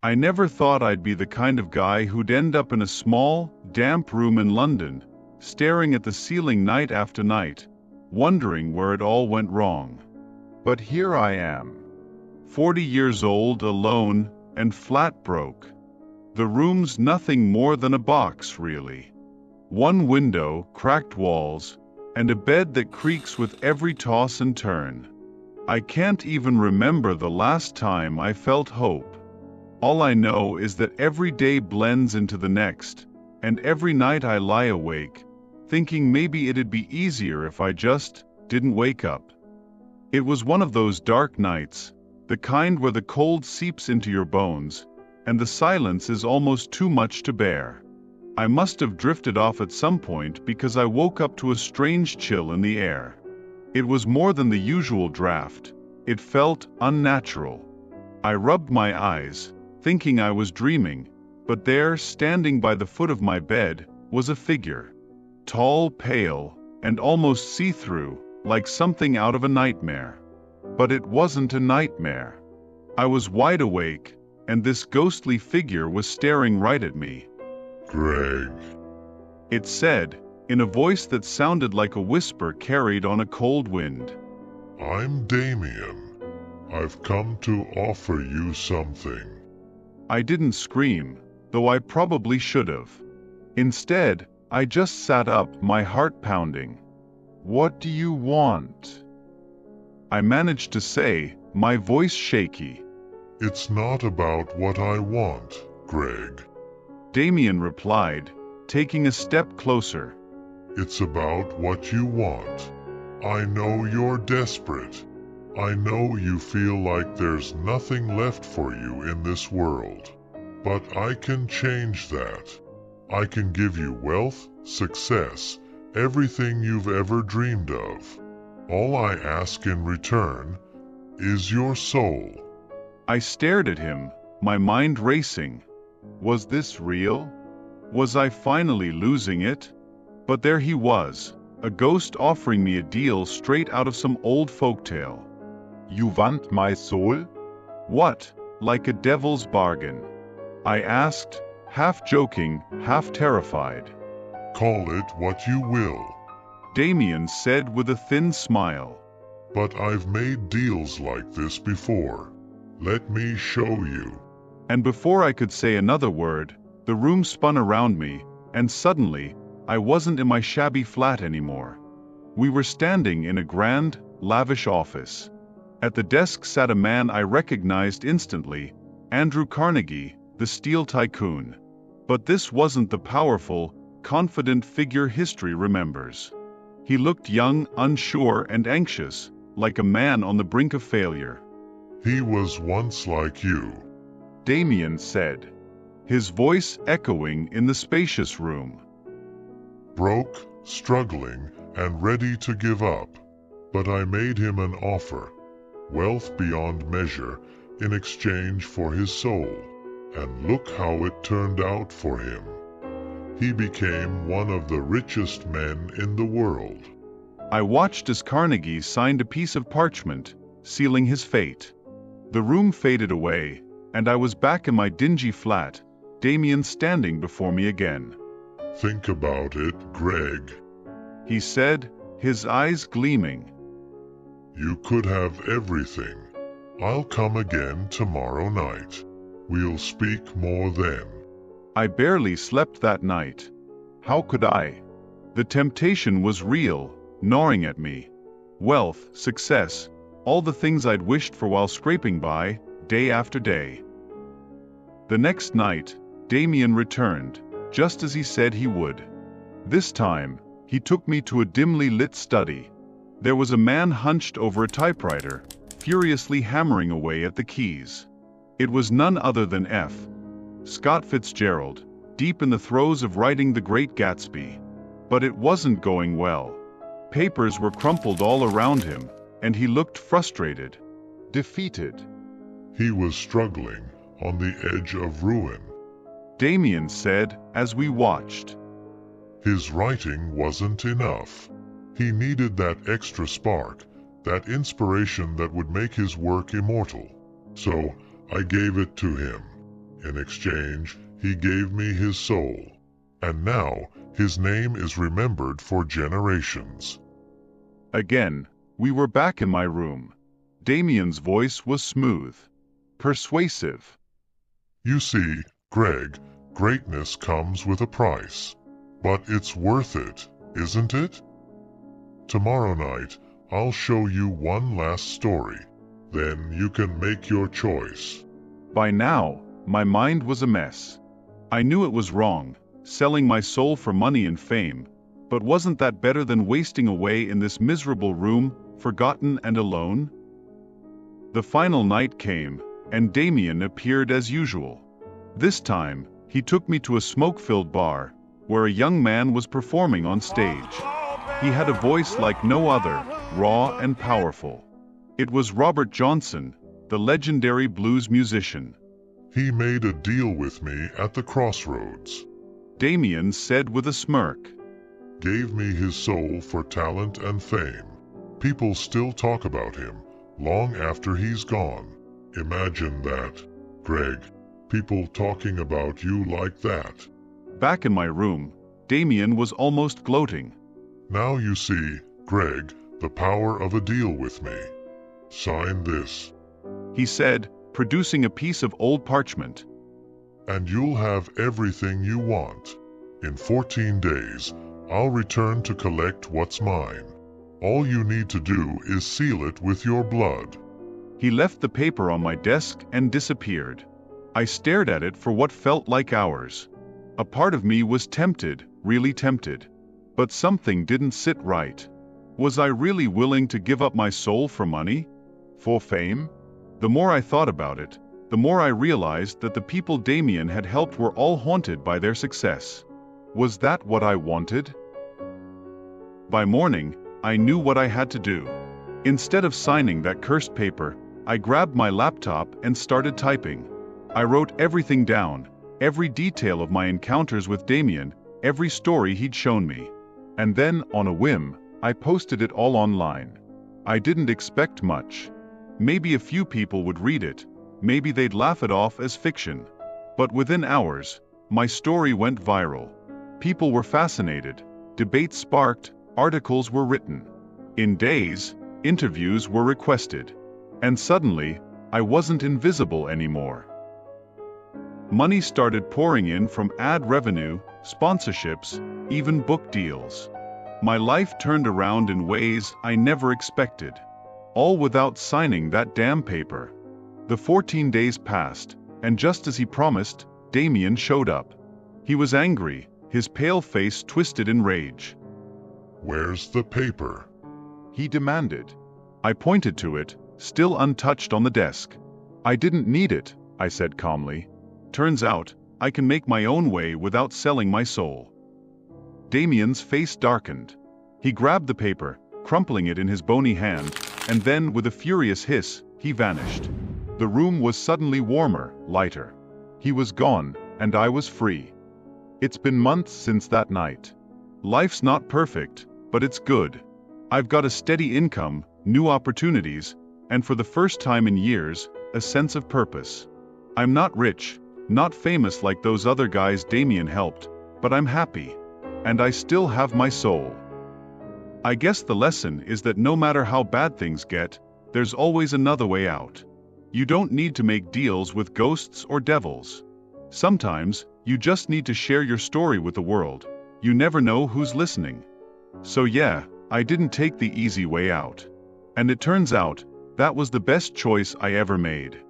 I never thought I'd be the kind of guy who'd end up in a small, damp room in London, staring at the ceiling night after night, wondering where it all went wrong. But here I am, 40 years old, alone, and flat broke. The room's nothing more than a box, really. One window, cracked walls, and a bed that creaks with every toss and turn. I can't even remember the last time I felt hope. All I know is that every day blends into the next, and every night I lie awake, thinking maybe it'd be easier if I just didn't wake up. It was one of those dark nights, the kind where the cold seeps into your bones, and the silence is almost too much to bear. I must have drifted off at some point because I woke up to a strange chill in the air. It was more than the usual draft. It felt unnatural. I rubbed my eyes, thinking I was dreaming, but there, standing by the foot of my bed, was a figure. Tall, pale, and almost see-through, like something out of a nightmare. But it wasn't a nightmare. I was wide awake, and this ghostly figure was staring right at me. "Greg," it said, in a voice that sounded like a whisper carried on a cold wind. "I'm Damien. I've come to offer you something." I didn't scream, though I probably should have. Instead, I just sat up, my heart pounding. "What do you want?" I managed to say, my voice shaky. "It's not about what I want, Greg. Damien replied, taking a step closer. It's about what you want. I know you're desperate. I know you feel like there's nothing left for you in this world. But I can change that. I can give you wealth, success, everything you've ever dreamed of. All I ask in return is your soul." I stared at him, my mind racing. Was this real? Was I finally losing it? But there he was, a ghost offering me a deal straight out of some old folktale. "You want my soul?" What, like a devil's bargain? I asked, half joking, half terrified. "Call it what you will. Damien said with a thin smile. But I've made deals like this before. Let me show you." And before I could say another word, the room spun around me, and suddenly, I wasn't in my shabby flat anymore. We were standing in a grand, lavish office. At the desk sat a man I recognized instantly, Andrew Carnegie, the steel tycoon. But this wasn't the powerful, confident figure history remembers. He looked young, unsure, and anxious, like a man on the brink of failure. "He was once like you," Damien said, his voice echoing in the spacious room. "Broke, struggling, and ready to give up. But I made him an offer. Wealth beyond measure in exchange for his soul. And look how it turned out for him. He became one of the richest men in the world." I watched as Carnegie signed a piece of parchment, sealing his fate. The room faded away, and I was back in my dingy flat, Damien standing before me again. "Think about it, Greg," he said, his eyes gleaming. "You could have everything. I'll come again tomorrow night. We'll speak more then." I barely slept that night. How could I? The temptation was real, gnawing at me. Wealth, success, all the things I'd wished for while scraping by, day after day. The next night, Damien returned, just as he said he would. This time, he took me to a dimly lit study. There was a man hunched over a typewriter, furiously hammering away at the keys. It was none other than F. Scott Fitzgerald, deep in the throes of writing The Great Gatsby. But it wasn't going well. Papers were crumpled all around him, and he looked frustrated, defeated. "He was struggling, on the edge of ruin," Damien said as we watched. "His writing wasn't enough. He needed that extra spark, that inspiration that would make his work immortal. So I gave it to him. In exchange, he gave me his soul. And now, his name is remembered for generations. Again, we were back in my room. Damien's voice was smooth, persuasive. You see, Greg, greatness comes with a price. But it's worth it, isn't it? Tomorrow night, I'll show you one last story. Then you can make your choice. By now, my mind was a mess. I knew it was wrong, selling my soul for money and fame, but wasn't that better than wasting away in this miserable room, forgotten and alone? The final night came, and Damien appeared as usual. This time, he took me to a smoke-filled bar, where a young man was performing on stage. He had a voice like no other, raw and powerful. It was Robert Johnson, the legendary blues musician. He made a deal with me at the crossroads. Damien said with a smirk. Gave me his soul for talent and fame. People still talk about him, long after he's gone. Imagine that, Greg. People talking about you like that. Back in my room, Damien was almost gloating. Now you see, Greg, the power of a deal with me. Sign this. He said, producing a piece of old parchment. And you'll have everything you want. In 14 days, I'll return to collect what's mine. All you need to do is seal it with your blood. He left the paper on my desk and disappeared. I stared at it for what felt like hours. A part of me was tempted, really tempted. But something didn't sit right. Was I really willing to give up my soul for money? For fame? The more I thought about it, the more I realized that the people Damien had helped were all haunted by their success. Was that what I wanted? By morning, I knew what I had to do. Instead of signing that cursed paper, I grabbed my laptop and started typing. I wrote everything down, every detail of my encounters with Damien, every story he'd shown me. And then, on a whim, I posted it all online. I didn't expect much. Maybe a few people would read it, maybe they'd laugh it off as fiction. But within hours, my story went viral. People were fascinated, debates sparked, articles were written. In days, interviews were requested. And suddenly, I wasn't invisible anymore. Money started pouring in from ad revenue, sponsorships, even book deals. My life turned around in ways I never expected. All without signing that damn paper. The 14 days passed, and just as he promised, Damien showed up. He was angry, his pale face twisted in rage. Where's the paper? He demanded. I pointed to it, still untouched on the desk. I didn't need it, I said calmly. Turns out, I can make my own way without selling my soul. Damien's face darkened. He grabbed the paper, crumpling it in his bony hand, and then, with a furious hiss, he vanished. The room was suddenly warmer, lighter. He was gone, and I was free. It's been months since that night. Life's not perfect, but it's good. I've got a steady income, new opportunities, and for the first time in years, a sense of purpose. I'm not rich, not famous like those other guys Damien helped, but I'm happy. And I still have my soul. I guess the lesson is that no matter how bad things get, there's always another way out. You don't need to make deals with ghosts or devils. Sometimes, you just need to share your story with the world. You never know who's listening. So yeah, I didn't take the easy way out. And it turns out, that was the best choice I ever made.